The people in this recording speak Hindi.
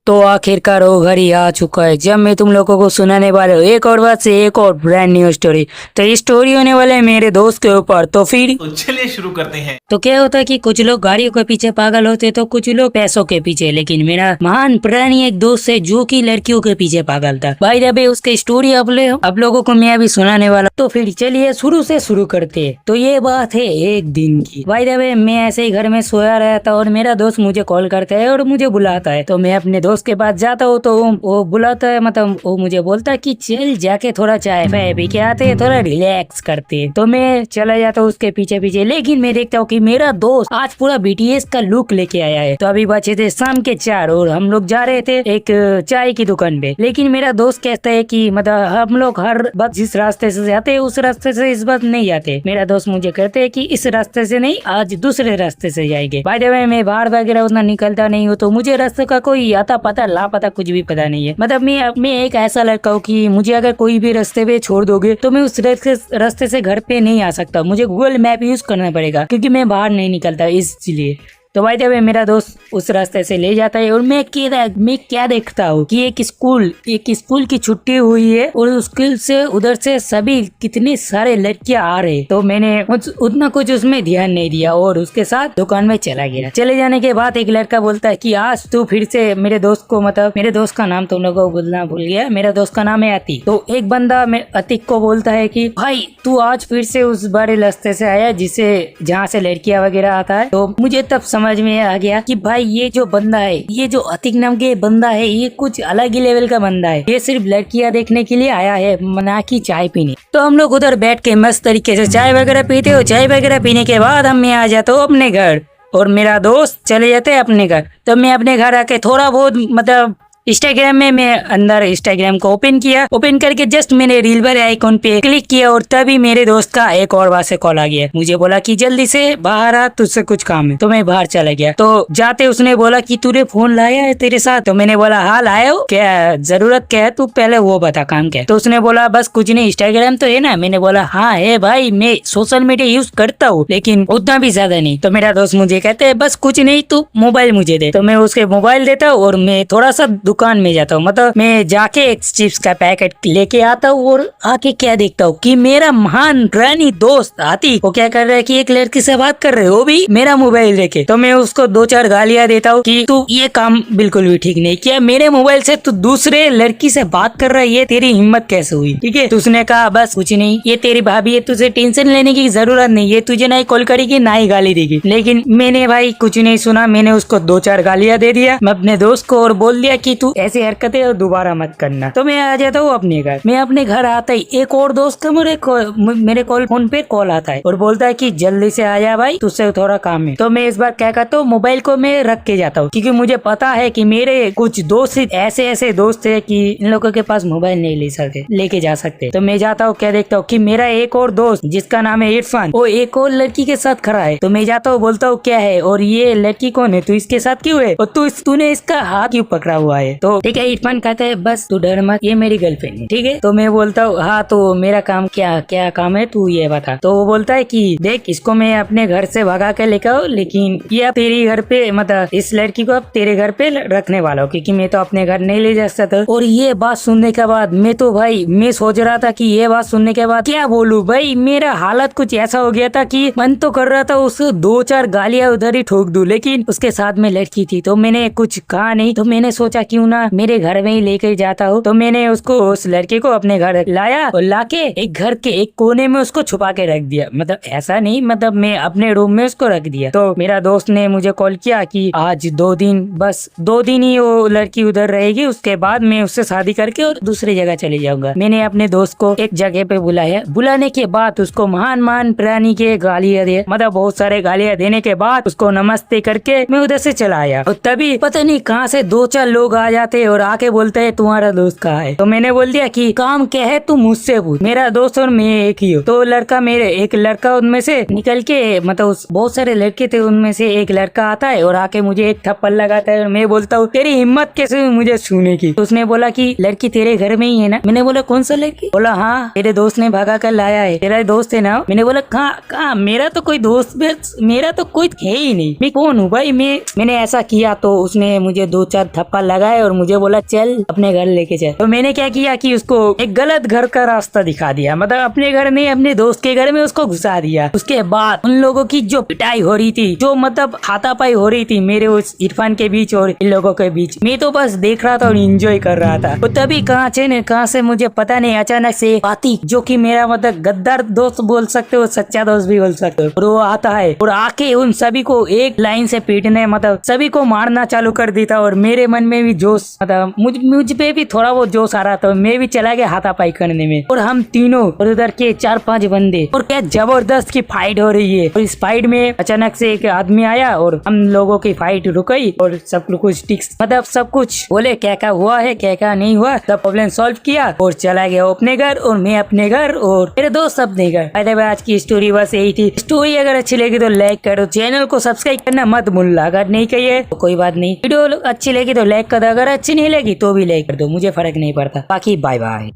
तो आखिरकार वो घड़ी आ चुका है जब मैं तुम लोगों को सुनाने वाला हूँ एक और बात से एक और ब्रांड न्यू स्टोरी। तो ये स्टोरी होने वाला है मेरे दोस्त के ऊपर। तो फिर तो चलिए शुरू करते हैं। तो क्या होता है कि कुछ लोग गाड़ियों के पीछे पागल होते तो कुछ लोग पैसों के पीछे, लेकिन मेरा महान पुरानी एक दोस्त है जो कि लड़कियों के पीछे पागल था। भाई जब उसकी स्टोरी अब लोगों को मैं अभी सुनाने वाला। तो फिर चलिए शुरू से शुरू करते हैं। तो ये बात है एक दिन की। भाई जब मैं ऐसे ही घर में सोया रहा था और मेरा दोस्त मुझे कॉल करता है और मुझे बुलाता है। तो मैं अपने दोस्त के पास जाता हूँ तो वो बुलाता है, मतलब वो मुझे बोलता है कि चल जाके थोड़ा चाय फाय पी के आते हैं, थोड़ा रिलैक्स करते हैं। तो मैं चला जाता हूँ उसके पीछे पीछे, लेकिन मैं देखता हूँ कि मेरा दोस्त आज पूरा बीटीएस का लुक लेके आया है। तो अभी बचे थे शाम के 4 और हम लोग जा रहे थे एक चाय की दुकान पे। लेकिन मेरा दोस्त कहता है कि मतलब हम लोग हर वक्त जिस रास्ते से जाते हैं उस रास्ते से इस बार नहीं जाते। मेरा दोस्त मुझे कहते है कि इस रास्ते से नहीं, आज दूसरे रास्ते से जाएंगे। बाय द वे मैं बाहर वगैरह उतना निकलता नहीं हूँ तो मुझे रास्ते का कोई आता पता लापता कुछ भी पता नहीं है। मतलब मैं एक ऐसा लड़का हूँ कि मुझे अगर कोई भी रास्ते पे छोड़ दोगे तो मैं उस रास्ते से घर पे नहीं आ सकता। मुझे गूगल मैप यूज करना पड़ेगा क्योंकि मैं बाहर नहीं निकलता इसलिए। तो भाई जब मेरा दोस्त उस रास्ते से ले जाता है और मैं क्या देखता हूँ कि एक स्कूल की छुट्टी हुई है और स्कूल से उधर से सभी कितने सारे लड़कियां आ रहे। तो मैंने उतना कुछ उसमें ध्यान नहीं दिया और उसके साथ दुकान में चला गया। चले जाने के बाद एक लड़का बोलता है कि आज तू फिर से मेरे दोस्त को, मतलब मेरे दोस्त का नाम तुम लोगों को बोलना भूल गया, मेरा दोस्त का नाम है अतीक। तो एक बंदा अतीक को बोलता है कि भाई तू आज फिर से उस बड़े रास्ते से आया जिसे जहाँ से लड़कियां वगैरह आता है। तो मुझे तब समझ में आ गया कि भाई ये जो बंदा है, ये जो अतीक नाम के बंदा है, ये कुछ अलग ही लेवल का बंदा है। ये सिर्फ लड़कियां देखने के लिए आया है, ना कि चाय पीने। तो हम लोग उधर बैठ के मस्त तरीके से चाय वगैरह पीते हो। चाय वगैरह पीने के बाद मैं आ जाता हूँ अपने घर और मेरा दोस्त चले जाते हैं अपने घर। तो मैं अपने घर आके थोड़ा बहुत मतलब इंस्टाग्राम में मैं अंदर इंस्टाग्राम को ओपन करके जस्ट मैंने रील वाले आइकॉन पे क्लिक किया और तभी मेरे दोस्त का एक और बात से कॉल आ गया। मुझे बोला कि जल्दी से बाहर आ, तुझसे कुछ काम है। तो मैं बाहर चला गया। तो जाते उसने बोला कि तूने फोन लाया है तेरे साथ? तो मैंने बोला हाँ लाया हो। क्या जरूरत क्या है, तू पहले वो बता काम क्या है। तो उसने बोला बस कुछ नहीं, इंस्टाग्राम तो है ना? मैंने बोला हाँ है भाई, मैं सोशल मीडिया यूज करता हूँ लेकिन उतना भी ज्यादा नहीं। तो मेरा दोस्त मुझे कहते है बस कुछ नहीं, तू मोबाइल मुझे दे। तो मैं उसके मोबाइल देता हूँ और मैं थोड़ा सा दुकान में जाता हूँ, मतलब मैं जाके एक चिप्स का पैकेट लेके आता हूँ और आके क्या देखता हूँ कि मेरा महान रानी दोस्त आती वो क्या कर रहा है कि एक लड़की से बात कर रहे हो, वो भी मेरा मोबाइल लेके। तो मैं उसको 2-4 गालियां देता हूँ कि तू ये काम बिल्कुल भी ठीक नहीं किया, मेरे मोबाइल से तू दूसरे लड़की से बात कर रहा है, ये तेरी हिम्मत कैसे हुई? ठीक है। तो उसने कहा बस कुछ नहीं, ये तेरी भाभी है, तुझे टेंशन लेने की जरूरत नहीं है, तुझे ना ही कॉल करेगी ना ही गाली देगी। लेकिन मैंने भाई कुछ नहीं सुना, मैंने उसको 2-4 गालियां दे दिया मैं अपने दोस्त को और बोल दिया कि तू ऐसे हरकतें और दोबारा मत करना। तो मैं आ जाता हूँ अपने घर। मैं अपने घर आता ही एक और दोस्त का मेरे फोन पे कॉल आता है और बोलता है कि जल्दी से आ जा भाई, तुझसे थोड़ा काम है। तो मैं इस बार क्या करता हूँ, मोबाइल को मैं रख के जाता हूँ क्योंकि मुझे पता है कि मेरे कुछ दोस्त ऐसे दोस्त है कि इन लोगों के पास मोबाइल नहीं लेके जा सकते। तो मैं जाता हूँ, क्या देखता हूँ कि मेरा एक और दोस्त जिसका नाम है इरफान, वो एक और लड़की के साथ खड़ा है। तो मैं जाता हूँ, बोलता हूँ क्या है और ये लड़की कौन है, तू इसके साथ क्यों है और तूने इसका हाथ क्यों पकड़ा हुआ है? तो ठीक है, इरफान कहता है बस तू डर मत, ये मेरी गर्लफ्रेंड है। ठीक है। तो मैं बोलता हूँ हाँ तो मेरा काम क्या काम है तू ये बता। तो वो बोलता है कि देख इसको मैं अपने घर से भगा के लेकर आऊँ, लेकिन ये अब तेरी घर पे, मतलब इस लड़की को अब तेरे घर पे रखने वाला हूँ क्योंकि मैं तो अपने घर नहीं ले जा सकता। और ये बात सुनने के बाद मैं सोच रहा था कि ये बात सुनने के बाद क्या बोलूं भाई, मेरा हालत कुछ ऐसा हो गया था कि मन तो कर रहा था उसको 2-4 गालियां उधर ही ठोक दूं, लेकिन उसके साथ में लड़की थी तो मैंने कुछ कहा नहीं। तो मैंने सोचा क्यों ना मेरे घर में ही लेके जाता हूँ। तो मैंने उस लड़के को अपने घर लाया और लाके एक घर के एक कोने में उसको छुपा के रख दिया। मतलब ऐसा नहीं, मतलब मैं अपने रूम में उसको रख दिया। तो मेरा दोस्त ने मुझे कॉल किया कि आज 2 दिन ही वो लड़की उधर रहेगी, उसके बाद मैं उससे शादी करके और दूसरी जगह चले जाऊंगा। मैंने अपने दोस्त को एक जगह पे बुलाया। बुलाने के बाद उसको महान प्राणी के गालियां दे, मतलब बहुत सारे गालियां देने के बाद उसको नमस्ते करके मैं उधर से चला आया। और तभी पता नहीं कहाँ से 2-4 लोग आ जाते और आके बोलते है तुम्हारा दोस्त कहाँ है? तो मैंने बोल दिया कि काम क्या है तू मुझसे पूछ, मेरा दोस्त और मैं एक ही हूँ। तो एक लड़का उनमें से निकल के, मतलब बहुत सारे लड़के थे उनमें से एक लड़का आता है और आके मुझे एक थप्पड़ लगाता है और मैं बोलता हूँ तेरी हिम्मत कैसे हुई मुझे छूने की? तो उसने बोला कि लड़की तेरे घर में ही है ना? मैंने बोला कौन सा लड़की? बोला हाँ तेरे दोस्त ने भगा कर लाया है, तेरा दोस्त है ना? मैंने बोला कहाँ मेरा तो कोई दोस्त मेरा तो कोई है ही नहीं, मैं कौन हूँ भाई? मैंने ऐसा किया तो उसने मुझे 2-4 थप्पड़ लगाए है और मुझे बोला चल अपने घर लेके चल। तो मैंने क्या किया कि उसको एक गलत घर का रास्ता दिखा दिया, मतलब अपने घर नहीं अपने दोस्त के घर में उसको घुसा दिया। उसके बाद उन लोगों की जो पिटाई हो रही थी, जो मतलब हाथापाई हो रही थी मेरे उस इरफान के बीच और इन लोगों के बीच, मैं तो बस देख रहा था और एंजॉय कर रहा था। तो तभी कहाँ से मुझे पता नहीं अचानक से आतिक, जो कि मेरा मतलब गद्दार दोस्त बोल सकते हो, सच्चा दोस्त भी बोल सकते हो, और वो आता है और आके उन सभी को एक लाइन से पीटने, मतलब सभी को मारना चालू कर देता। और मेरे मन में भी जोश, मतलब मुझ पे भी थोड़ा बहुत जोश आ रहा था, मैं भी चला गया हाथापाई करने में। और हम तीनों और उधर के 4-5 बंदे, और क्या जबरदस्त की फाइट हो रही है। और इस फाइट में अचानक से एक आदमी आया और हम लोगों की फाइट रुक गई और सब कुछ ठीक, मतलब सब कुछ बोले क्या क्या हुआ है क्या क्या नहीं हुआ, सब प्रॉब्लम सॉल्व किया और चला गया अपने घर और मैं अपने घर और मेरे दोस्त अपने घर। अरे आज की स्टोरी बस यही थी। स्टोरी अगर अच्छी लगी तो लाइक करो, चैनल को सब्सक्राइब करना मत भूलना। अगर नहीं कहिए तो कोई बात नहीं, वीडियो अच्छी लगी तो लाइक कर दो, अगर अच्छी नहीं लगी तो भी लाइक कर दो, मुझे फर्क नहीं पड़ता। बाकी बाय बाय।